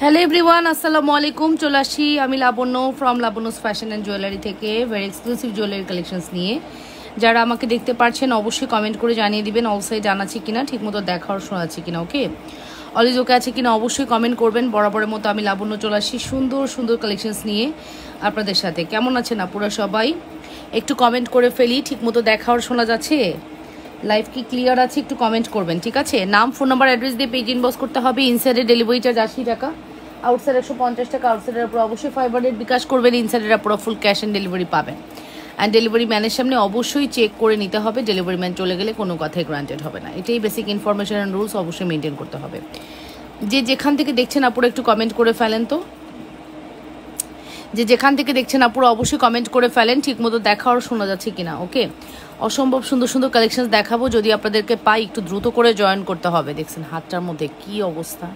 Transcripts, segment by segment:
Hello everyone, আসসালামু আলাইকুম। চলে আসি আমি Labanya from Labanya's fashion and jewellery থেকে ভেরি এক্সক্লুসিভ জুয়েলারি কালেকশনস নিয়ে। যারা আমাকে দেখতে পারছেন অবশ্যই কমেন্ট করে জানিয়ে দিবেন অল সাইড জানাচ্ছি কিনা, ঠিকমতো দেখা আর শোনাচ্ছি কিনা। ওকে, অলওয়েজ ওকে আছে কিনা অবশ্যই কমেন্ট করবেন। বরাবরের মতো আমি লাবণ্য চলে আসি সুন্দর সুন্দর কালেকশনস নিয়ে আপনাদের সাথে। কেমন আছেন আপুরা সবাই? একটু কমেন্ট করে ফেলি, ঠিকমতো দেখা আর শোনা যাচ্ছে? লাইভ কি ক্লিয়ার আছে? একটু কমেন্ট করবেন, ঠিক আছে? নাম, ফোন নাম্বার, অ্যাড্রেস দিয়ে পেজ ইনবক্স করতে হবে। ইনসাইডের ডেলিভারি চার্জ 80 টাকা, আউটসাইড 150 টাকা। আউটসাইডের উপর অবশ্যই 500 বিকাশ করবেন, ইনসাইডের উপর ফুল ক্যাশ অন ডেলিভারি পাবেন। অ্যান্ড ডেলিভারি ম্যানের সামনে অবশ্যই চেক করে নিতে হবে, ডেলিভারি ম্যান চলে গেলে কোনো কথাই গ্রান্টেড হবে না। এটাই বেসিক ইনফরমেশন অ্যান্ড রুলস অবশ্যই মেনটেন করতে হবে। যে যেখান থেকে দেখছেন আপুরা একটু কমেন্ট করে ফেলেন তো, যে যেখান থেকে দেখছেন আপুরা অবশ্যই কমেন্ট করে ফেলেন ঠিকমতো দেখা আর শোনা যাচ্ছে কিনা। ওকে, অসম্ভব সুন্দর সুন্দর কালেকশন দেখাবো, যদি আপনাদেরকে পাই একটু দ্রুত করে জয়েন করতে হবে। দেখছেন হাতটার মধ্যে কি অবস্থা,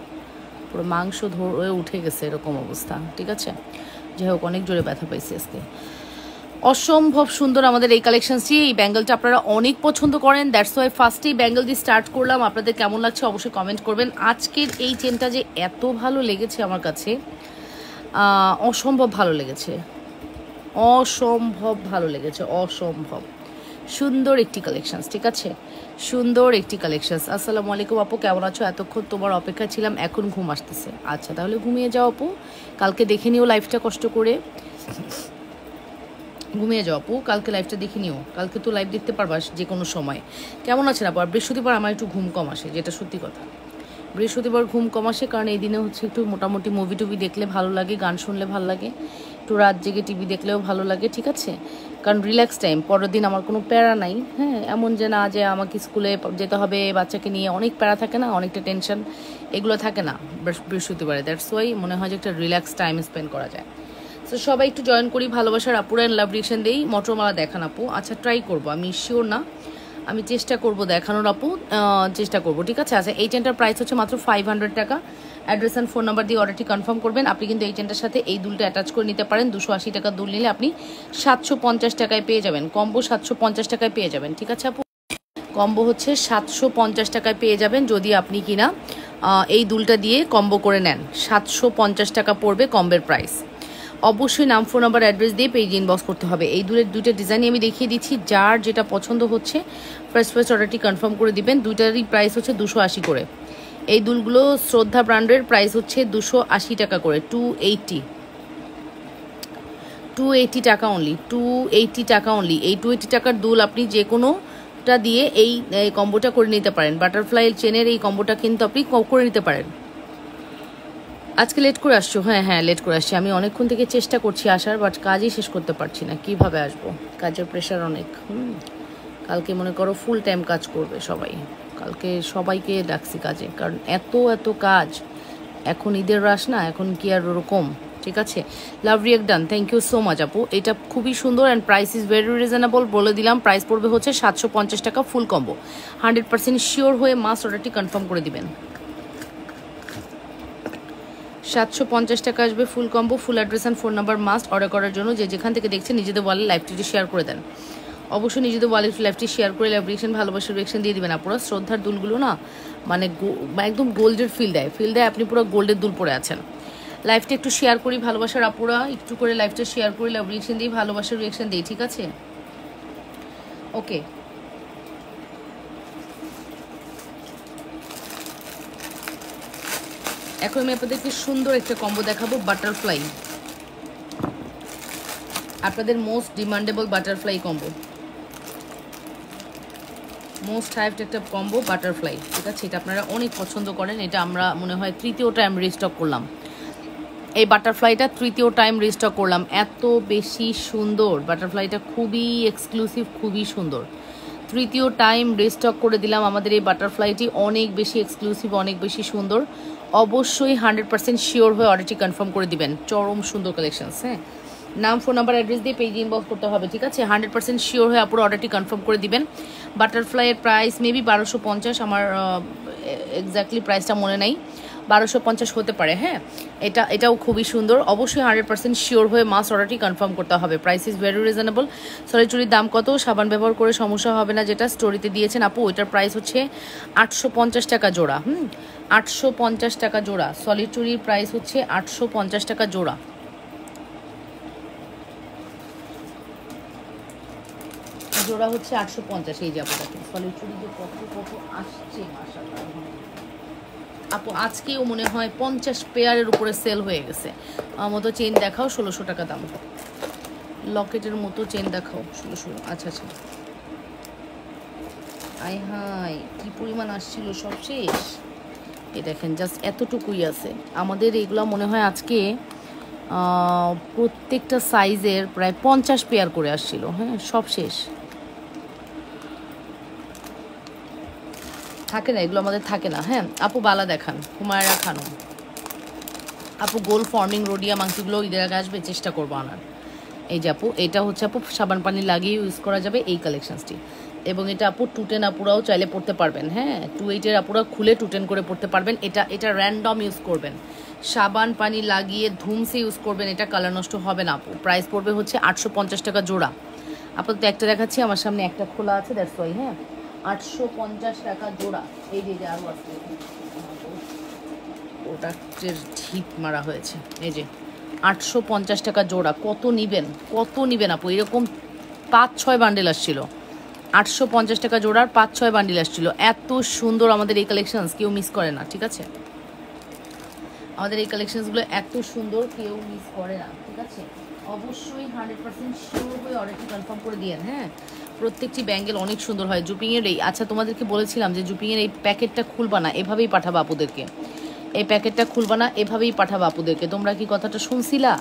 পুরো মাংস ধরে উঠে গেছে এরকম অবস্থা, ঠিক আছে? যাই হোক, অনেক জোরে ব্যথা পাইছি আজকে। অসম্ভব সুন্দর আমাদের এই কালেকশনসটি। এই ব্যাঙ্গেলটা আপনারা অনেক পছন্দ করেন, দ্যাটস ওয়াই ফার্স্টেই ব্যাঙ্গেল দিয়ে স্টার্ট করলাম। আপনাদের কেমন লাগছে অবশ্যই কমেন্ট করবেন। আজকের এই চেনটা যে এত ভালো লেগেছে আমার কাছে, অসম্ভব ভালো লেগেছে, অসম্ভব ভালো লেগেছে, অসম্ভব সুন্দর একটি কালেকশনস, ঠিক আছে? সুন্দর একটি কালেকশনস। আসসালামু আলাইকুম আপু, কেমন আছো? এতক্ষণ তোমার অপেক্ষা ছিলাম, এখন ঘুম আসতেছে। আচ্ছা, তাহলে ঘুমিয়ে যাও আপু, কালকে দেখে নিও লাইভটা কষ্ট করে। ঘুমিয়ে যাও আপু, কালকে লাইভটা দেখে নিও। কালকে তো লাইভ দেখতে পারবা যে কোনো সময়। কেমন আছেন আপু? আর বৃহস্পতিবার আমার একটু ঘুম কম আসে, যেটা সত্যি কথা। বৃহস্পতিবার ঘুম কম আসে কারণ এই দিনে হচ্ছে একটু মোটামুটি মুভি টুভি দেখলে ভালো লাগে, গান শুনলে ভালো লাগে, একটু রাত জেগে টিভি দেখলেও ভালো লাগে, ঠিক আছে? কারণ রিল্যাক্স টাইম, পরের দিন আমার কোনো প্যারা নাই। হ্যাঁ, এমন যে না যে আমাকে স্কুলে যেতে হবে, বাচ্চাকে নিয়ে অনেক প্যারা থাকে না, অনেকটা টেনশন, এগুলো থাকে না বৃহস্পতিবারে। দ্যাটস ওয়াই মনে হয় যে একটা রিল্যাক্স টাইম স্পেন্ড করা যায়। সো সবাই একটু জয়েন করি, ভালোবাসার আপুরা অ্যান্ড লাভ রিয়েকশন দেই। মটরমালা দেখান আপু? আচ্ছা, ট্রাই করবো, আমি শিওর না, আমি চেষ্টা করব দেখানোর আপু, চেষ্টা করব, ঠিক আছে? আচ্ছা, এই চেনটার প্রাইস হচ্ছে মাত্র 500 টাকা। অ্যাড্রেস অ্যান্ড ফোন নাম্বার দিয়ে অর্ডারটি কনফার্ম করবেন। আপনি কিন্তু এই চেনটার সাথে এই দুলটা অ্যাটাচ করে নিতে পারেন। 280 টাকা দুল নিলে আপনি 750 টাকায় পেয়ে যাবেন, কম্বো 750 টাকায় পেয়ে যাবেন, ঠিক আছে আপু? কম্বো হচ্ছে 750 টাকায় পেয়ে যাবেন যদি আপনি কিনা এই দুলটা দিয়ে কম্বো করে নেন। 750 টাকা পড়বে কম্বের প্রাইস। অবশ্যই নাম, ফোন নাম্বার, অ্যাড্রেস দিয়ে পেজ ইনবক্স করতে হবে। এই দুইটা ডিজাইনই আমি দেখিয়ে দিচ্ছি, যার যেটা পছন্দ হচ্ছে ফার্স্ট অর্ডারটি কনফার্ম করে দিবেন। দুইটারই প্রাইস হচ্ছে 280 করে। এই দুলগুলো শ্রদ্ধা ব্র্যান্ডের, প্রাইস হচ্ছে 280 টাকা করে, 280 টাকা অনলি, 280 টাকা অনলি। এই 280 টাকার দুল আপনি যে কোনোটা দিয়ে এই কম্বোটা করে নিতে পারেন। বাটারফ্লাই চেনের এই কম্বোটা কিন্তু আপনি করে নিতে পারেন। আজকে লেট করে আসছো? হ্যাঁ, লেট করে আসছি। আমি অনেকক্ষণ থেকে চেষ্টা করছি আসার, বাট কাজই শেষ করতে পারছি না। কিভাবে আসবো, কাজের প্রেশার অনেক। কালকে মনে করো ফুল টাইম কাজ করবে সবাই, কালকে সবাইকে ডাকছি কাজে, কারণ এত কাজ। এখন ঈদের রাশ না, এখন কি আর ওরকম, ঠিক আছে? Love react done, thank you so much আপু। এটা খুবই সুন্দর and price is very reasonable, বলে দিলাম। প্রাইস পড়বে হচ্ছে 750 টাকা ফুল কম্বো। 100% শিওর হয়ে মাস্ট অর্ডারটি কনফার্ম করে দিবেন। 750 টাকা আসবে full combo. Full address and phone number must order করার জন্য। যে যেখান থেকে দেখছেন নিজেদের ওয়ালে লাইভটি শেয়ার করে দেন, অবশ্যই নিজেদের ওয়ালে লাইভটি শেয়ার করে লাইভ রিয়েকশন, ভালোবাসার রিয়েকশন দিয়ে দিবেন। আপনারা শ্রদ্ধার দুলগুলো না মানে একদম গোল্ডের ফিল দেয়, আপনি পুরো গোল্ডের দুল পরে আছেন। লাইভটা একটু শেয়ার করি, ভালোবাসার আপুরা একটু করে লাইভটা শেয়ার করি, লাভ রিয়েকশন দিই, ভালোবাসার রিয়েকশন দিই, ঠিক আছে? ওকে, এখন আমি আপনাদেরকে সুন্দর একটা কম্বো দেখাবো, বাটারফ্লাই, আপনাদের most demandable butterfly combo, most hyped একটা কম্বো বাটারফ্লাই, ঠিক আছে? এটা আপনারা অনেক পছন্দ করেন। এটা আমরা মনে হয় তৃতীয় টাইম রিস্টক করলাম, এই বাটারফ্লাইটা তৃতীয় টাইম রিস্টক করলাম। এত বেশি সুন্দর বাটারফ্লাইটা, খুবই এক্সক্লুসিভ, খুবই সুন্দর। তৃতীয় টাইম রিস্টক করে দিলাম আমাদের এই বাটারফ্লাইটি, অনেক বেশি এক্সক্লুসিভ, অনেক বেশি সুন্দর। অবশ্যই 100% শিওর হয়ে অর্ডারটি কনফার্ম করে দিবেন। চরম সুন্দর কালেকশনস। হ্যাঁ, নাম, ফোন নাম্বার, অ্যাড্রেস দিয়ে পেজ ইনবক্স করতে হবে, ঠিক আছে? 100% শিওর হয়ে আপুরো অর্ডারটি কনফার্ম করে দিবেন। বাটারফ্লাইয়ের প্রাইস মেবি 1250, আমার এক্স্যাক্টলি প্রাইসটা মনে নাই। 1250 হতে পারে। হ্যাঁ, এটাও খুবই সুন্দর। অবশ্যই 100% শিওর হয়ে মাস অর্ডারটি কনফার্ম করতে হবে। Price is very reasonable. Solid চুড়ির দাম কত? সাবান ব্যবহার করে সমস্যা হবে না, যেটা স্টোরিতে দিয়েছেন আপু, ওইটার প্রাইস হচ্ছে 850 টাকা জোড়া। 850 টাকা জোড়া। সলিড চুড়ির প্রাইস হচ্ছে 850 টাকা জোড়া। জোড়া হচ্ছে 850। এই যে আপু দেখেন সলিড চুড়ি যে কত কত আসছে মাশাআল্লাহ। আপু আজকেও মনে হয় 50 পেয়ারের উপরে সেল হয়ে গেছে। আমার মতো চেন দেখাও, 1600 টাকা দাম। লকেটের মতো চেন দেখাও, 1600। আচ্ছা আচ্ছা, আই হাই কি পরিমাণ আসছিল, সব শেষ। এ দেখেন জাস্ট এতটুকুই আছে আমাদের। এগুলো মনে হয় আজকে প্রত্যেকটা সাইজের প্রায় 50 পেয়ার করে আসছিল। হ্যাঁ, সব শেষ। থাকে না এগুলো, আমাদের থাকে না। হ্যাঁ আপু বালা দেখান, হুমায়রা খানম। আপু গোল ফর্মিং রোডিয়া মাংসগুলো ঈদের আগে আসবে, চেষ্টা করবো আনার। এই যে আপু এটা হচ্ছে আপু সাবান পানি লাগিয়ে ইউজ করা যাবে এই কালেকশনসটি। এবং এটা আপু 210 আপুরাও চাইলে পড়তে পারবেন। হ্যাঁ, 28 আপুরা খুলে 210 করে পড়তে পারবেন। এটা র্যান্ডম ইউজ করবেন, সাবান পানি লাগিয়ে ধুমসে ইউজ করবেন, এটা কালার নষ্ট হবে না আপু। প্রাইস পড়বে হচ্ছে 850 টাকা জোড়া। আপাতত একটা দেখাচ্ছি, আমার সামনে একটা খোলা আছে, দ্যাটস ওয়াই। হ্যাঁ, 850 টাকা জোড়া। এই যে আরও আছে, ওটা ঢিপ মারা হয়েছে। এই যে 850 টাকা জোড়া। কত নিবেন, কত নিবেন আপু? এরকম 5-6 বান্ডেল আসছিল। 850 টাকা জোড়ার 5-6 বান্ডেল আসছিল। এত সুন্দর আমাদের এই কালেকশনস, কেউ মিস করে না। ঠিক আছে, আমাদের এই কালেকশনসগুলো এত সুন্দর, কেউ মিস করে না। ঠিক আছে, অবশ্যই 100% শিওর হয়ে অর্ডারটি কনফার্ম করে দিয়েন। হ্যাঁ, প্রত্যেকটি ব্যাঙ্গেল অনেক সুন্দর হয়। জুপিংয়ের এই, আচ্ছা তোমাদেরকে বলেছিলাম যে জুপিংয়ের এই প্যাকেটটা খুলবা না, এভাবেই পাঠাবা আপুদেরকে। এই প্যাকেটটা খুলবা না, এভাবেই পাঠাবা আপুদেরকে। তোমরা কি কথাটা শুনছিলা?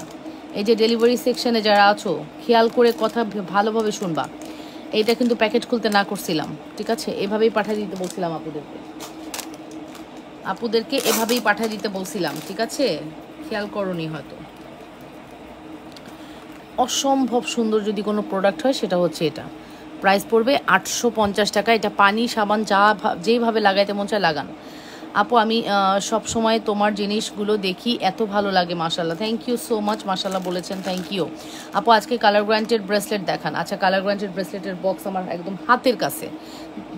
এই যে ডেলিভারি সেকশনে যারা আছো, খেয়াল করে কথা ভালোভাবে শুনবা। এইটা কিন্তু প্যাকেট খুলতে না করছিলাম। ঠিক আছে, এভাবেই পাঠিয়ে দিতে বলছিলাম আপুদেরকে এভাবেই পাঠিয়ে দিতে বলছিলাম। ঠিক আছে, খেয়াল করনি হয়তো। অসম্ভব সুন্দর যদি কোনো প্রোডাক্ট হয় সেটা হচ্ছে এটা। প্রাইস পড়বে 850 টাকা। এটা পানি সাবান যেইভাবে লাগাইতে মন চায় লাগান। আপু আমি সব সময় তোমার জিনিসগুলো দেখি, এত ভালো লাগে মাশাল্লাহ। থ্যাংক ইউ সো মাচ, মাশাল্লাহ বলেছেন, থ্যাংক ইউ আপু। আজকে কালার গ্রান্টেড ব্রেসলেট দেখান। আচ্ছা, কালার গ্রান্টেড ব্রেসলেটের বক্স আমার একদম হাতের কাছে,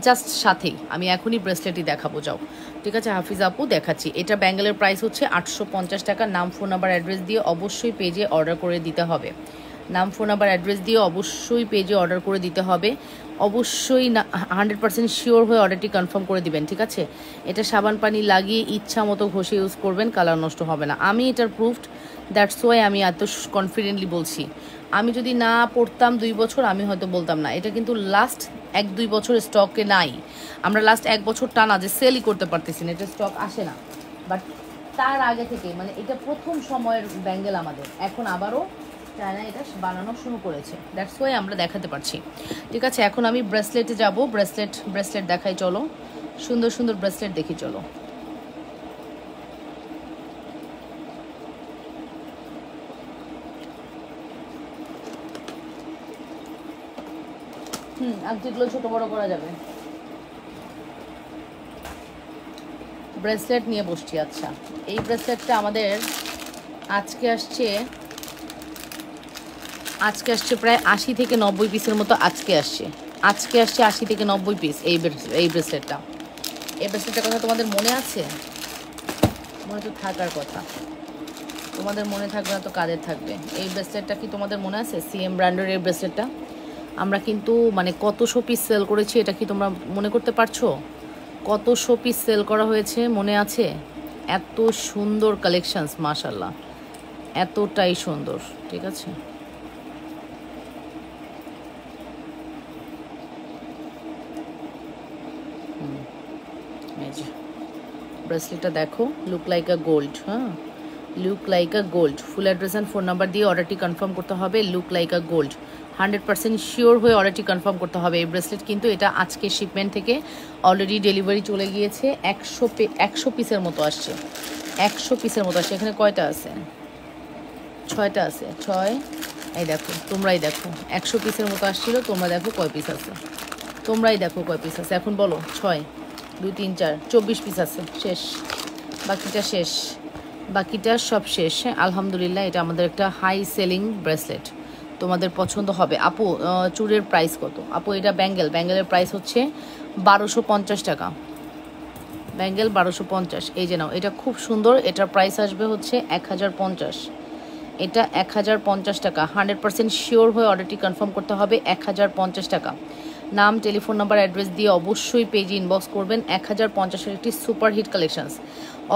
জাস্ট সাথেই। আমি এখনই ব্রেসলেটই দেখাবো, যাও। ঠিক আছে হাফিজ আপু, দেখাচ্ছি। এটা ব্যাঙ্গেলের প্রাইস হচ্ছে 850 টাকা। নাম, ফোন নাম্বার, অ্যাড্রেস দিয়ে অবশ্যই পেজে অর্ডার করে দিতে হবে। নাম, ফোন নাম্বার, অ্যাড্রেস দিয়ে অবশ্যই পেজে অর্ডার করে দিতে হবে। অবশ্যই 100% শিওর হয়ে অর্ডারটি কনফার্ম করে দিবেন। ঠিক আছে, এটা সাবান পানি লাগিয়ে ইচ্ছা মতো ঘষে ইউজ করবেন, কালার নষ্ট হবে না। আমি এটার প্রুফড, দ্যাটস ওয়াই আমি এত কনফিডেন্টলি বলছি। আমি যদি না পড়তাম 2 বছর, আমি হয়তো বলতাম না। এটা কিন্তু লাস্ট 1-2 বছর স্টকে নাই। আমরা লাস্ট 1 বছর টানা যে সেলই করতে পারতেছি না, এটা স্টক আসে না। বাট তার আগে থেকে, মানে এটা প্রথম সময়ের ব্যাঙ্গেল আমাদের, এখন আবারও চায়না এটা বানানো শুরু করেছে, দ্যাটস ওয়াই আমরা দেখাতে পারছি। ঠিক আছে, এখন আমি ব্রেসলেটে যাব। ব্রেসলেট দেখাই, চলো। সুন্দর সুন্দর ব্রেসলেট দেখি, চলো। আংটিগুলো ছোট বড় করা যাবে। ব্রেসলেট নিয়ে বসছি। আচ্ছা, এই ব্রেসলেটটা আমাদের আজকে আসছে প্রায় 80 থেকে 90 পিসের মতো। আজকে আসছে 80 থেকে 90 পিস এই ব্রেসলেটটা। এই ব্রেসলেটটার কথা তোমাদের মনে আছে? মনে তো থাকার কথা। তোমাদের মনে থাকবে না তো কাদের থাকবে? এই ব্রেসলেটটা কি তোমাদের মনে আছে? সিএম ব্র্যান্ডের এই ব্রেসলেটটা আমরা কিন্তু মানে কত শো পিস সেল করেছি, এটা কি তোমরা মনে করতে পারছো? কত শো পিস সেল করা হয়েছে, মনে আছে? এত সুন্দর কালেকশনস, মাশাল্লাহ, এতটাই সুন্দর। ঠিক আছে, ব্রেসলেটটা দেখো, লুক লাইক আ গোল্ড। হ্যাঁ, look like a gold. Full address and phone number দিয়ে অর্ডারটি কনফার্ম করতে হবে। Look like a gold, 100% sure হয়ে অর্ডারটি কনফার্ম করতে হবে। এই ব্রেসলেট কিন্তু এটা আজকে শিপমেন্ট থেকে অলরেডি ডেলিভারি চলে গিয়েছে। 100 পিসের মতো আসছে। 100 পিসের মতো আসছে। এখানে কয়টা আছে? 6টা আছে। 6, এই দেখো, তোমরাই দেখো। 100 পিসের মতো আসছিল, তোমরা দেখো কয় পিস আছে। তোমরাই দেখো কয় পিস আছে। এখন বলো, 6, 2, 3, 4, 24 পিস আছে। শেষ। বাকিটা শেষ, বাকিটা সব শেষ। হ্যাঁ আলহামদুলিল্লাহ, এটা আমাদের একটা হাই সেলিং ব্রেসলেট, তোমাদের পছন্দ হবে। আপু চুড়ের প্রাইস কত? আপু এটা ব্যাঙ্গেলের প্রাইস হচ্ছে 1250 টাকা। ব্যাঙ্গেল 1250। এই যে নাও, এটা খুব সুন্দর, এটার প্রাইস আসবে হচ্ছে 1050। এটা 1050 টাকা। 100% শিওর হয়ে অর্ডারটি কনফার্ম করতে হবে। 1050 টাকা। নাম, টেলিফোন নাম্বার, অ্যাড্রেস দিয়ে অবশ্যই পেজে ইনবক্স করবেন। 1050-এর একটি সুপার হিট কালেকশনস।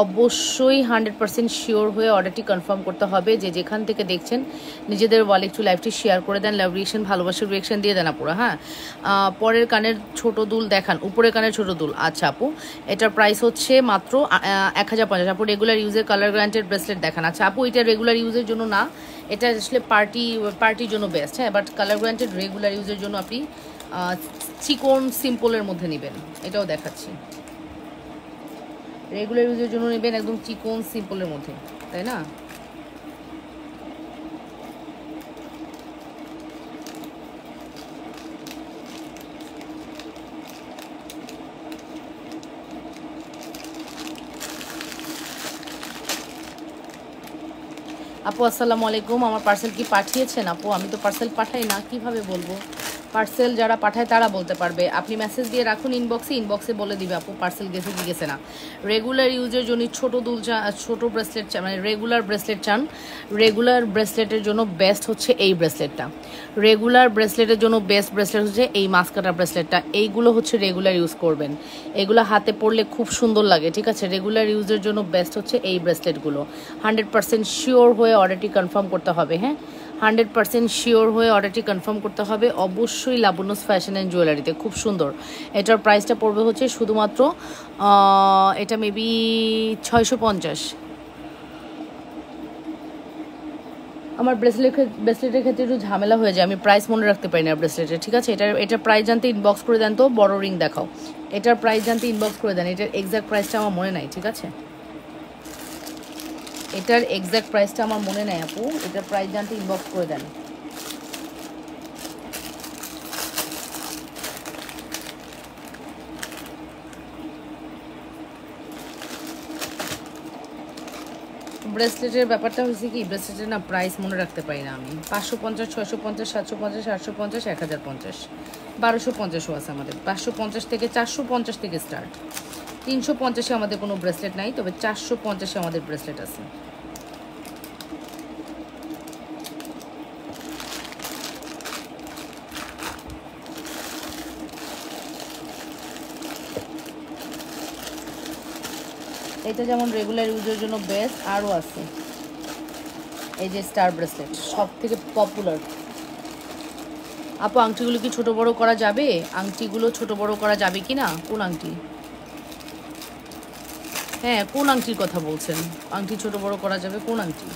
অবশ্যই 100% শিওর হয়ে অর্ডারটি কনফার্ম করতে হবে। যে যেখান থেকে দেখছেন নিজেদের ওয়ালে একটু লাইভটি শেয়ার করে দেন, লাভ রিয়েকশন, ভালোবাসার রিয়েকশন দিয়ে দেন আপুরা। হ্যাঁ পরের কানের ছোট দুল দেখান, উপরের কানের ছোট দুল। আচ্ছা আপু, এটার প্রাইস হচ্ছে মাত্র 1050। আপু রেগুলার ইউজের কালার গ্যারান্টেড ব্রেসলেট দেখান। আচ্ছা আপু, এটা রেগুলার ইউজের জন্য না, এটা আসলে পার্টির জন্য বেস্ট। হ্যাঁ বাট কালার গ্যারান্টেড রেগুলার ইউজের জন্য আপনি চিকন সিম্পলের মধ্যে নেবেন। এটাও দেখাচ্ছি, রেগুলার ইউজের জন্য নেবেন একদম চিকন সিম্পলের মধ্যে, তাই না? আপু আসসালামু আলাইকুম, আমার পার্সেল কি পাঠিয়েছেন? আপু আমি তো পার্সেল পাঠাই না, কিভাবে বলবো? পার্সেল যারা পাঠায় তারা বলতে পারবে। আপনি মেসেজ দিয়ে রাখুন ইনবক্সে বলে দিবে আপু পার্সেল গেছে কি গেছে না। রেগুলার ইউজের জন্য ছোট দুল ছোট ব্রেসলেট চান, মানে রেগুলার ব্রেসলেট চান, রেগুলার ব্রেসলেটের জন্য বেস্ট হচ্ছে এই ব্রেসলেটটা। রেগুলার ব্রেসলেটের জন্য বেস্ট ব্রেসলেট হচ্ছে এই মাস্কাটা ব্রেসলেটটা। এইগুলো হচ্ছে রেগুলার ইউজ করবেন, এগুলো হাতে পরলে খুব সুন্দর লাগে, ঠিক আছে? রেগুলার ইউজের জন্য বেস্ট হচ্ছে এই ব্রেসলেটগুলো। 100% শিওর হয়ে অর্ডারটি কনফার্ম করতে হবে। হ্যাঁ 100% শিওর হয়ে অর্ডারটি কনফার্ম করতে হবে অবশ্যই লাবণ্যস ফ্যাশন অ্যান্ড জুয়েলারিতে। খুব সুন্দর, এটার প্রাইসটা পড়বে হচ্ছে শুধুমাত্র এটা মেবি 650। আমার ব্রেসলেটের ক্ষেত্রে একটু ঝামেলা হয়ে যায়, আমি প্রাইস মনে রাখতে পারি না ব্রেসলেটের, ঠিক আছে? এটার প্রাইস জানতে ইনবক্স করে দেন তো, বড় রিং দেখাও। এটার প্রাইস জানতে ইনবক্স করে দেন, এটার এক্সাক্ট প্রাইসটা আমার মনে নাই, ঠিক আছে? এটার এক্সাক্ট প্রাইসটা আমার মনে নেই আপু, এটার প্রাইস জানতে ইনবক্স করে দেন। ব্রেসলেটের ব্যাপারটা হয়েছে কি, ব্রেসলেটের না প্রাইস মনে রাখতে পারি না আমি। 550, 650, 750, 850, 1050, 1250ও আছে আমাদের। 550 থেকে 450 থেকে স্টার্ট। 350-এ আমাদের কোনো ব্রেসলেট নাই, তবে 450-এ আমাদের ব্রেসলেট আছে। এটা যেমন রেগুলার ইউজের জন্য বেস্ট, আরও আছে এই যে স্টার ব্রেসলেট, সব থেকে পপুলার। আপু আংটিগুলো কি ছোট বড় করা যাবে? আংটিগুলো ছোট বড় করা যাবে কি না? কোন আংটি? হ্যাঁ কোন আংটির কথা বলছেন? আংটি ছোট বড় করা যাবে, কোন আংটি?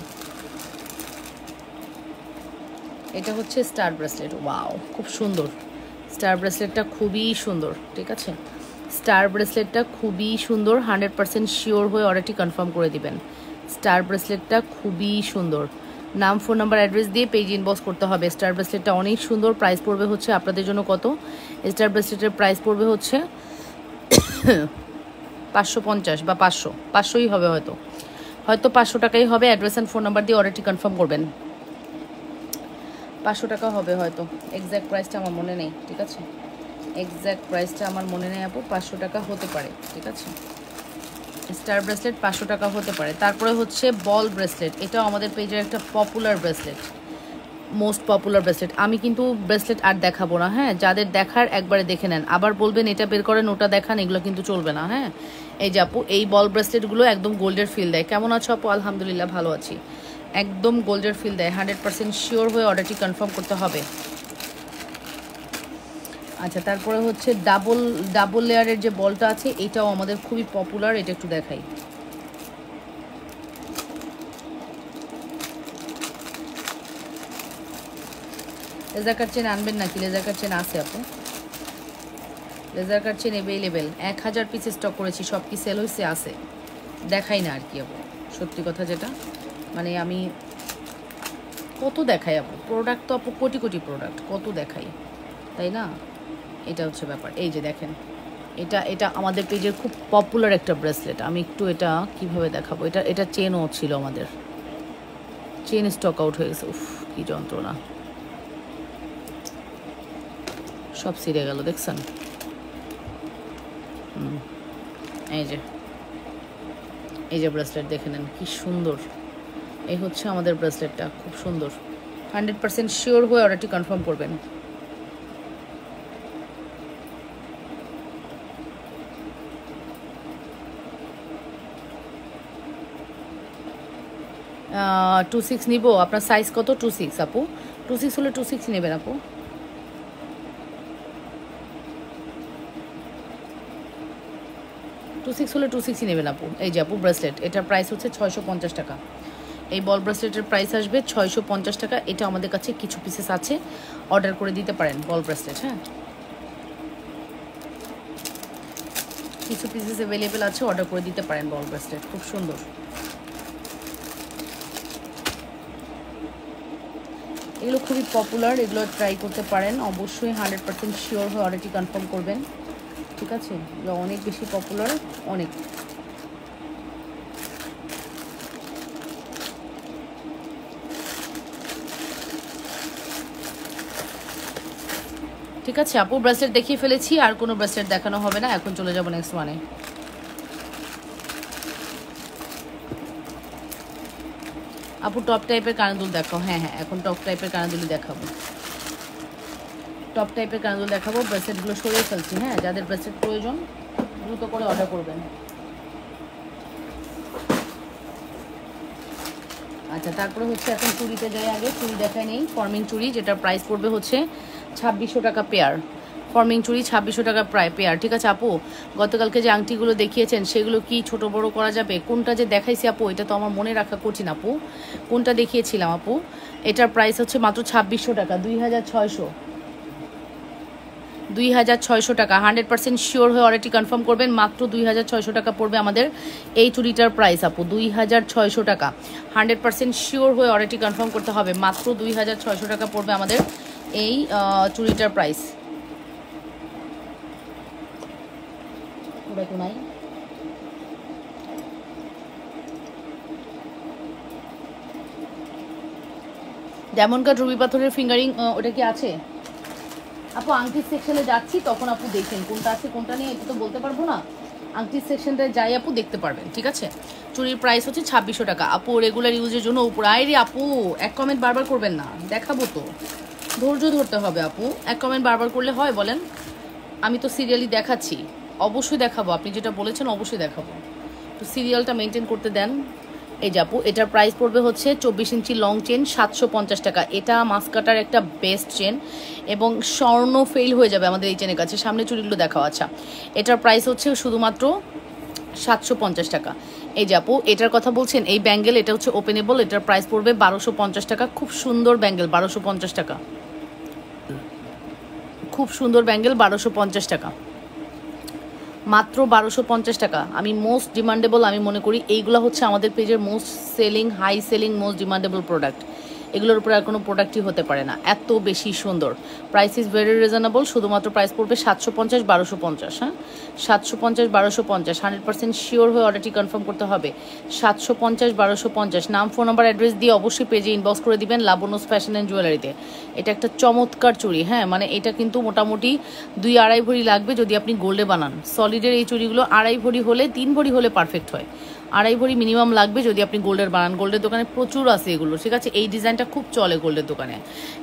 এটা হচ্ছে স্টার ব্রেসলেট। ওয়াও খুব সুন্দর, স্টার ব্রেসলেটটা খুবই সুন্দর, ঠিক আছে? স্টার ব্রেসলেটটা খুবই সুন্দর। 100% শিওর হয়ে অর্ডারটি কনফার্ম করে দিবেন। স্টার ব্রেসলেটটা খুবই সুন্দর। নাম, ফোন নাম্বার, অ্যাড্রেস দিয়ে পেজ ইনবক্স করতে হবে। স্টার ব্রেসলেটটা অনেক সুন্দর। প্রাইস পড়বে হচ্ছে আপনাদের জন্য কত? স্টার ব্রেসলেটের প্রাইস পড়বে হচ্ছে 550 বা 500ই হবে, হয়তো 500 টাকাই হবে। অ্যাড্রেস অ্যান্ড ফোন নাম্বার দিয়ে অর্ডারটি কনফার্ম করবেন। 500 টাকা হবে হয়তো, এক্স্যাক্ট প্রাইসটা আমার মনে নেই, ঠিক আছে? এক্স্যাক্ট প্রাইসটা আমার মনে নেই আপু, 500 টাকা হতে পারে, ঠিক আছে? স্টার ব্রেসলেট 500 টাকা হতে পারে। তারপরে হচ্ছে বল ব্রেসলেট, এটাও আমাদের পেজের একটা popular bracelet, most popular bracelet. আমি কিন্তু ব্রেসলেট আর দেখাবো না, হ্যাঁ? যাদের দেখার একবারে দেখে নেন, আবার বলবেন এটা বের করেন ওটা দেখান, এগুলো কিন্তু চলবে না। হ্যাঁ এই যে আপু, এই বল ব্রেসলেটগুলো একদম গোল্ডের ফিল দেয়। কেমন আছো আপু? আলহামদুলিল্লাহ ভালো আছি। একদম গোল্ডের ফিল দেয়। 100% শিওর হয়ে অর্ডারটি কনফার্ম করতে হবে। আচ্ছা তারপরে হচ্ছে ডাবল লেয়ারের যে বলটা আছে, এটাও আমাদের খুবই পপুলার। এটা একটু দেখাই। লেজার কাট চেন আনবেন নাকি? লেজার কাট চেন আছে আপু, laser cut chain available. 1000 piece stock করেছি, সব কি সেল হয়েছে? আছে, দেখাই না আর কি আপু, সত্যি কথা যেটা। মানে আমি কত দেখাই আপু প্রোডাক্ট, তো আপু কোটি কোটি প্রোডাক্ট কত দেখাই, তাই না? এটা হচ্ছে ব্যাপার। এই যে দেখেন, এটা এটা আমাদের পেজের খুব পপুলার একটা ব্রেসলেট। আমি একটু এটা কিভাবে দেখাবো, এটা এটা চেনও ছিল আমাদের, চেন স্টক আউট হয়ে গেছে। উফ কি যন্ত্রণা, সব ছিঁড়ে গেল দেখছেন। এই যে এই যে ব্রেসলেট দেখে নেন কি সুন্দর। এই হচ্ছে আমাদের ব্রেসলেটটা, খুব সুন্দর। 100% শিওর হয়ে অর্ডারটি কনফার্ম করবেন। টু সিক্স নিবো, আপনার সাইজ কত? 26 আপু, 26 হলে 26 নেবেন আপু। টু সিক্স হলে 26 নেবেন আপু। এই যে আপু ব্রেসলেট, এটার প্রাইস হচ্ছে 650 টাকা। এই বল ব্রেসলেটের প্রাইস আসবে 650 টাকা। এটা আমাদের কাছে কিছু পিসেস আছে, অর্ডার করে দিতে পারেন বল ব্রেসলেট। হ্যাঁ, কিছু পিসেস অ্যাভেলেবেল আছে, অর্ডার করে দিতে পারেন বল ব্রেসলেট, খুব সুন্দর। এগুলো খুবই পপুলার, এগুলো ট্রাই করতে পারেন অবশ্যই। 100% শিওর হয়ে অর্ডারটি কনফার্ম করবেন, ঠিক আছে? এগুলো অনেক বেশি পপুলার, অনেক। ঠিক আছে আপু, ব্রেসলেট দেখিয়ে ফেলেছি, আর কোনো ব্রেসলেট দেখানো হবে না। এখন চলে যাবো নেক্সট ওয়ানে। আপু টপ টাইপের কানের দুল দেখাও। হ্যাঁ হ্যাঁ, এখন টপ টাইপের কানের দুলই দেখাবো, টপ টাইপের কানের দুল দেখাবো। ব্রেসলেটগুলো সরিয়ে ফেলছি। হ্যাঁ, যাদের ব্রেসলেট প্রয়োজন দ্রুত করে অর্ডার করবেন। আচ্ছা, তারপরে হচ্ছে এখন চুড়িতে যাই। আগে চুড়ি দেখাই নেই, ফর্মিং চুড়ি, যেটার প্রাইস পড়বে হচ্ছে 2600 টাকা পেয়ার। ফর্মিং চুড়ি 2600 টাকা প্রায় পেয়ার। ঠিক আছে আপু, গতকালকে যে আংটিগুলো দেখিয়েছেন সেগুলো কি ছোট বড় করা যাবে? কোনটা যে দেখাইছি আপু, এটা তো আমার মনে রাখা কঠিন আপু, কোনটা দেখিয়েছিলাম আপু? এটার প্রাইস হচ্ছে মাত্র 2600 টাকা, 2600 টাকা। 100% শিওর হয়ে অর্ডারটি কনফার্ম করবেন। মাত্র 2600 টাকা পড়বে আমাদের এই চুড়িটার প্রাইস আপু, 2600 টাকা। 100% শিওর হয়ে অর্ডারটি কনফার্ম করতে হবে। মাত্র 2600 টাকা পড়বে আমাদের এই চুড়িটার প্রাইস। ওটা তো নাই। ডায়মন্ড কাট রুবি পাথরের ফিঙ্গারিং, ওটা কি আছে আপু? আংটির সেকশনে যাচ্ছি, তখন আপু দেখেন কোনটা আছে কোনটা নেই, এটা তো বলতে পারবো না। আংটির সেকশনটায় যাই আপু, দেখতে পারবেন। ঠিক আছে, চুরির প্রাইস হচ্ছে 2600 টাকা আপু, রেগুলার ইউজের জন্য উপর। আইরে আপু, এক কমেন্ট বারবার করবেন না, দেখাবো তো, ধৈর্য ধরতে হবে আপু। এক কমেন্ট বারবার করলে হয় বলেন? আমি তো সিরিয়ালি দেখাচ্ছি, অবশ্যই দেখাবো। আপনি যেটা বলেছেন অবশ্যই দেখাবো, তো সিরিয়ালটা মেনটেন করতে দেন। এই যে আপু, এটার প্রাইস পড়বে হচ্ছে 24 ইঞ্চি লং চেন, 750 টাকা। এটা মাস্কাটার একটা বেস্ট চেন, এবং স্বর্ণ ফেল হয়ে যাবে আমাদের এই চেনের কাছে। সামনে চুড়িগুলো দেখাও। আচ্ছা, এটার প্রাইস হচ্ছে শুধুমাত্র 750 টাকা। এই যে আপু, এটার কথা বলছেন, এই ব্যাঙ্গেল, এটা হচ্ছে ওপেনেবল, এটার প্রাইস পড়বে 1250 টাকা। খুব সুন্দর ব্যাঙ্গেল, 1250 টাকা। খুব সুন্দর ব্যাঙ্গেল, 1250 টাকা, মাত্র 1250 টাকা। আমি মোস্ট ডিমান্ডেবল, আমি মনে করি এইগুলো হচ্ছে আমাদের পেজের most selling, high selling, most demandable product. এগুলোর উপরে আর কোনো প্রোডাক্টই হতে পারে না, এত বেশি সুন্দর। প্রাইস ইজ ভেরি রিজনেবল, শুধুমাত্র প্রাইস পড়বে 750, 1250। হ্যাঁ, 750, 1250। 100% শিওর হয়ে অর্ডারটি কনফার্ম করতে হবে। 750, 1250। নাম, ফোন নাম্বার, অ্যাড্রেস দিয়ে অবশ্যই পেজে ইনবক্স করে দিবেন লাবণ্যস ফ্যাশন অ্যান্ড জুয়েলারিতে। এটা একটা চমৎকার চুড়ি। হ্যাঁ, মানে এটা কিন্তু মোটামুটি 2-2.5 ভরি লাগবে যদি আপনি গোল্ডে বানান। সলিডের এই চুড়িগুলো 2.5 ভরি হলে, 3 ভরি হলে পারফেক্ট হয়। 2.5 ভরি মিনিমাম লাগবে যদি আপনি গোল্ডের বানান। গোল্ডের দোকানে প্রচুর আছে এগুলো। ঠিক আছে, এই ডিজাইনটা খুব চলে গোল্ডের দোকানে।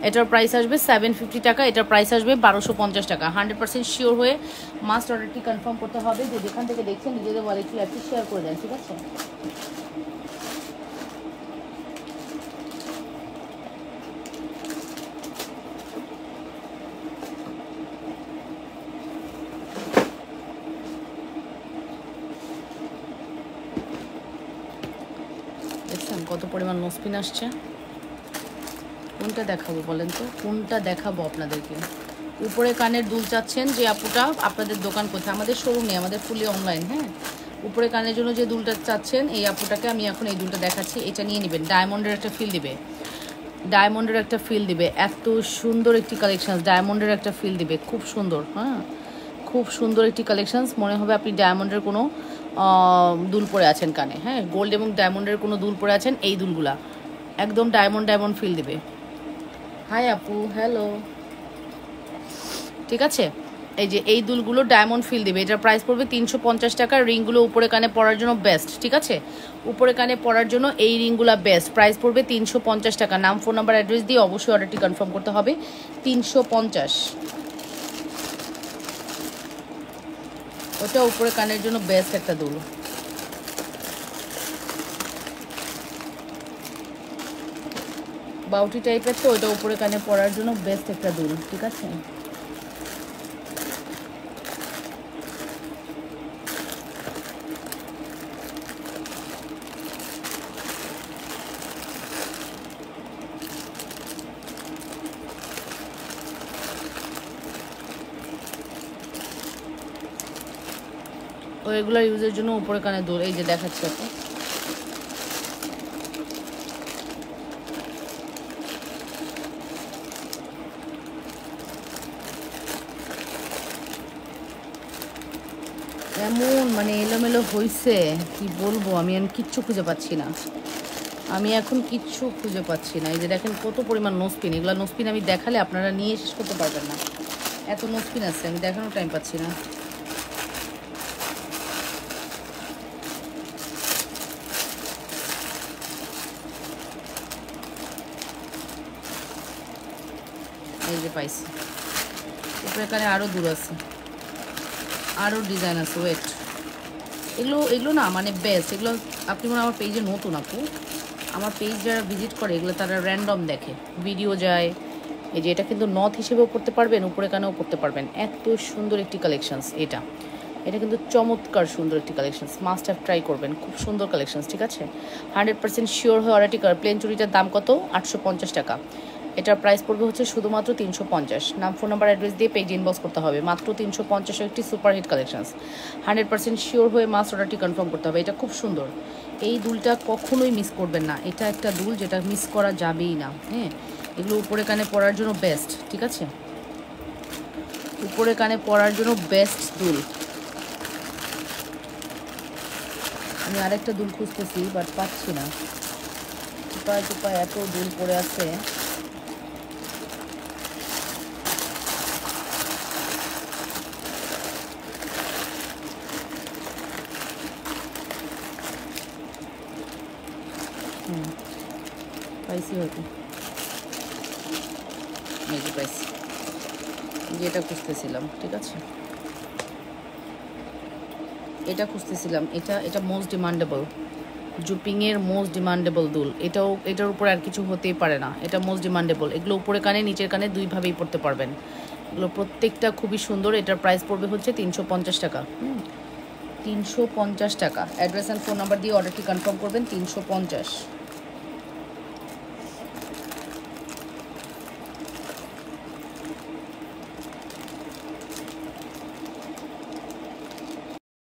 এটার প্রাইস আসবে 750 টাকা, এটার প্রাইস আসবে 1250 টাকা। 100% শিওর হয়ে মাস্ট অর্ডারটি কনফার্ম করতে হবে। যে যেখান থেকে দেখছেন নিজেদের ওয়ালেটটি একটু শেয়ার করে দেন। ঠিক আছে, দেখছেন কত পরিমাণ নোসপিন আসছে। কোনটা দেখাবো বলেন তো, কোনটা দেখাবো আপনাদেরকে? উপরে কানের দুল চাচ্ছেন যে আপুটা, আপনাদের দোকান কোথায়? আমাদের শোরুম নেই, আমাদের ফুলি অনলাইন। হ্যাঁ, উপরে কানের জন্য যে দুলটা চাচ্ছেন, এই আপুটাকে আমি এখন এই দুলটা দেখাচ্ছি, এটা নিয়ে নেবেন। ডায়মন্ডের একটা ফিল দিবে, ডায়মন্ডের একটা ফিল দিবে। এত সুন্দর একটি কালেকশন, ডায়মন্ডের একটা ফিল দিবে, খুব সুন্দর। হ্যাঁ, খুব সুন্দর একটি কালেকশনস, মনে হবে আপনি ডায়মন্ডের কোনো দুল পরে আছেন কানে। হ্যাঁ, গোল্ড এবং ডায়মন্ডের কোনো দুল পরে আছেন, এই দুলগুলা একদম ডায়মন্ড ডায়মন্ড ফিল দিবে। হাই আপু, হ্যালো। ঠিক আছে, এই যে এই দুলগুলো ডায়মন্ড ফিল দিবে। এটার প্রাইস পড়বে 350 টাকা। রিংগুলো উপরে কানে পরার জন্য বেস্ট। ঠিক আছে, উপরে কানে পরার জন্য এই রিংগুলো বেস্ট। প্রাইস পড়বে 350 টাকা। নাম, ফোন নাম্বার, অ্যাড্রেস দিয়ে অবশ্যই অর্ডারটি কনফার্ম করতে হবে। 350। ওটা উপরে কানের জন্য বেস্ট একটা দুল। বাউটি টাইপের, তো ওইটা উপরে কানে পরার জন্য বেস্ট একটা দুল। ঠিক আছে, তো রেগুলার ইউজের জন্য উপরে কানে দুল, এই যে দেখাচ্ছি আপু। এমন মানে এলোমেলো হয়েছে, কি বলবো, আমি কিচ্ছু খুঁজে পাচ্ছি না। আমি এখন কিচ্ছু খুঁজে পাচ্ছি না। এই যে দেখেন কত পরিমাণ নোসপিন। এগুলো নোসপিন আমি দেখালে আপনারা নিয়ে শেষ করতে পারবেন না, এত নোসপিন আছে, আমি দেখানোর টাইম পাচ্ছি না। এই যে পাইছি, উপরে এখানে আরও দূর আছে, আরও ডিজাইন আছে। ওয়েট, এগুলো না মানে বেস্ট। এগুলো আপনি মনে আমার পেজে নতুন আপু, আমার পেজ যারা ভিজিট করে এগুলো তারা র্যান্ডম দেখে, ভিডিও যায়। এই যে এটা কিন্তু নথ হিসেবেও করতে পারবেন, উপরে কানেও করতে পারবেন। এত সুন্দর একটি কালেকশনস এটা, এটা কিন্তু চমৎকার সুন্দর একটি কালেকশনস। মাস্ট হ্যাভ ট্রাই করবেন, খুব সুন্দর কালেকশনস। ঠিক আছে, 100% শিওর হয়ে অর্ডারটি কর। প্লেন চুড়িটার দাম কত? 850 টাকা। এটার প্রাইস পড়বে হচ্ছে শুধুমাত্র 350। নাম, ফোন নাম্বার, অ্যাড্রেস দিয়ে পেজ ইনবক্স করতে হবে। মাত্র 350 একটি সুপারহিট কালেকশনস। 100% শিওর হয়ে মাস্ট অর্ডারটি কনফার্ম করতে হবে। এটা খুব সুন্দর, এই দুলটা কখনোই মিস করবেন না। এটা একটা দুল যেটা মিস করা যাবেই না। হ্যাঁ, এগুলো উপরে কানে পরার জন্য বেস্ট। ঠিক আছে, উপরে কানে পরার জন্য বেস্ট দুল। আমি আরেকটা দুল খুঁজতেছি বাট পাচ্ছি না, টুপায় টুপায় এত দুল পরে আছে। পাইছি হয়তো, এই যে পাইছি, যেটা খুঁজতেছিলাম। ঠিক আছে, এটা খুঁজতেছিলাম। এটা মোস্ট ডিমান্ডেবল, জুপিংয়ের মোস্ট ডিমান্ডেবল দুল। এটার উপরে আর কিছু হতেই পারে না, এটা মোস্ট ডিমান্ডেবল। এগুলো উপরে কানে নিচের কানে দুইভাবেই পড়তে পারবেন। এগুলো প্রত্যেকটা খুবই সুন্দর। এটার প্রাইস পড়বে হচ্ছে 350 টাকা। 350 টাকা। অ্যাড্রেস অ্যান্ড ফোন নাম্বার দিয়ে অর্ডারটি কনফার্ম করবেন। 350।